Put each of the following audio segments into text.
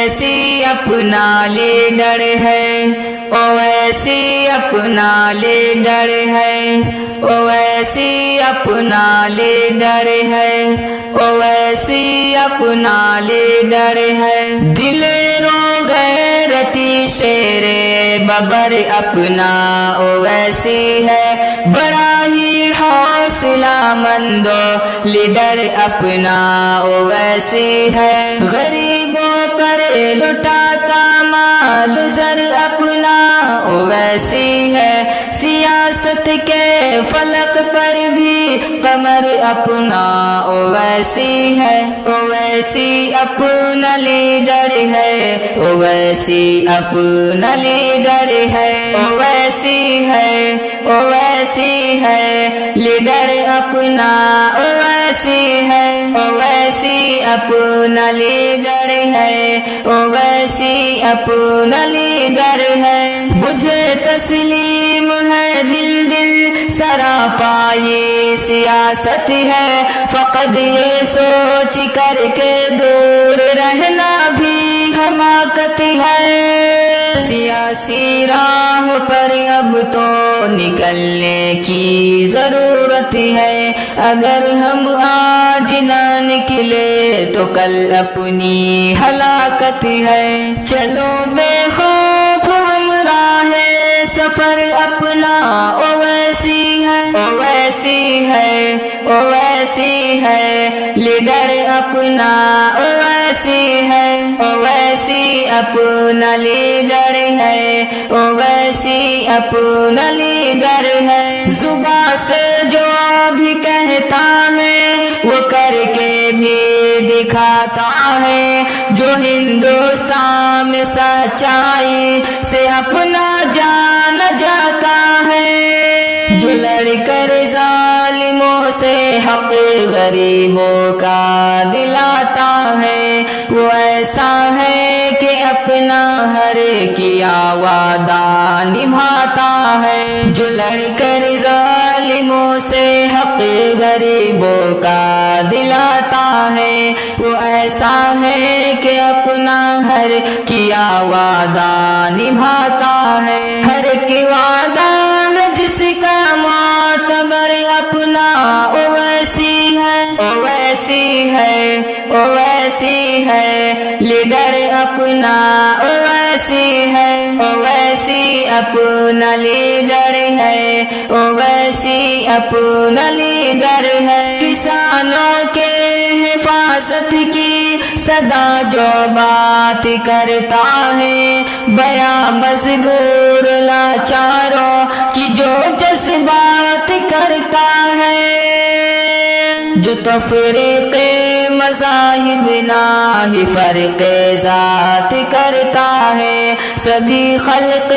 اویسی اپنا لیڈر ہے، اویسی اپنا لیڈر ہے، اویسی اپنا لیڈر ہے، اویسی اپنا لیڈر ہے۔ دل رو غیرتی شیر ببر اپنا اویسی ہے، بڑا ہی حوصلہ مند لیڈر اپنا اویسی ہے۔ غریبوں پر لٹاتا مال زر اپنا اویسی ہے، سیاست کے فلک پر بھی قمر اپنا اویسی ہے۔ اویسی اپنا لیڈر ہے، اویسی اپنا لیڈر ہے، اویسی ہے، اویسی ہے، لیڈر اپنا اویسی ہے، اویسی اپنا لیڈر ہے، اویسی اپنا لیڈر ہے۔ مجھے تسلیم ہے دل دل سراپا یہ سیاست ہے، فقط یہ سوچ کر کے دور رہنا بھی حماقت ہے۔ سیاسی راہ پر اب تو نکلنے کی ضرورت ہے، اگر ہم آج نہ نکلے تو کل اپنی ہلاکت ہے۔ چلو بے خوف ہم راہ سفر اپنا اویسی ہے، اویسی ہے، اویسی ہے، لیڈر اپنا اویسی ہے، اویسی اپنا لیڈر ہے، اویسی اپنا لیڈر ہے۔ زبان سے جو بھی کہتا ہے وہ کر کے بھی دکھاتا ہے، جو ہندوستان میں سچائی سے اپنا جان جاتا ہے، جو لڑ کر ظالموں سے حق غریبوں کا دلاتا ہے، وہ ایسا ہے کہ اپنا ہر کیا وعدہ نبھاتا ہے، جو لڑ کر ظالموں سے حق غریبوں کا دلاتا ہے، وہ ایسا ہے کہ اپنا ہر کیا وعدہ نبھاتا ہے۔ ہر کی وعدہ ہے جس کا معتبر اپنا اویسی ہے، اویسی ہے، اویسی ہے، لیڈر اپنا اویسی ہے، اویسی اپنا لیڈر ہے، اویسی اپنا لیڈر ہے۔ کسانوں کے حفاظت کی صدا جو بات کرتا ہے، بیاں مذکور لاچاروں کی جو جذبات کرتا ہے، جو تفریق مذاہب نہ ہی فرق ذات کرتا ہے، سبھی خلق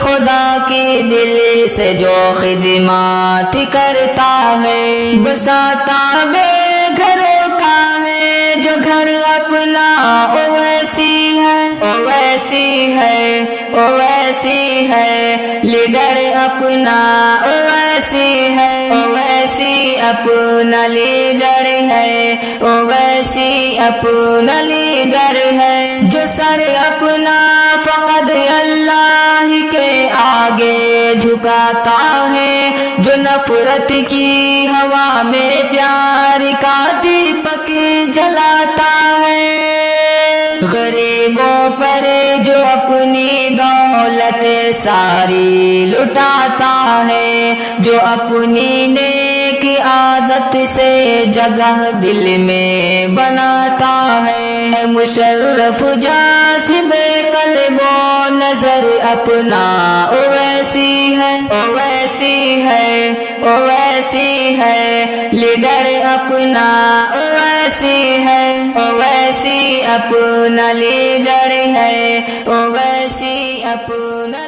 خدا کی دل سے جو خدمات کرتا ہے، بساتا بے گھروں کا ہے جو گھر اپنا اویسی ہے، اویسی ہے، اویسی ہے، لیڈر اپنا اویسی ہے، اویسی اپنا لیڈر ہے، اویسی اپنا لیڈر ہے۔ جو سر اپنا فقط اللہ کے آگے جھکاتا ہے، جو نفرت کی ہوا میں پیار کا دیپک جلاتا ہے، غریبوں پر جو اپنی دولت ساری لٹاتا ہے، جو اپنی نیک عادت سے جگہ دل میں بناتا ہے، مشرف جاذب قلب و نظر اپنا اویسی ہے، اویسی ہے، اویسی ہے، لیڈر اپنا اویسی ہے، اویسی اپنا لیڈر ہے، اویسی اپنا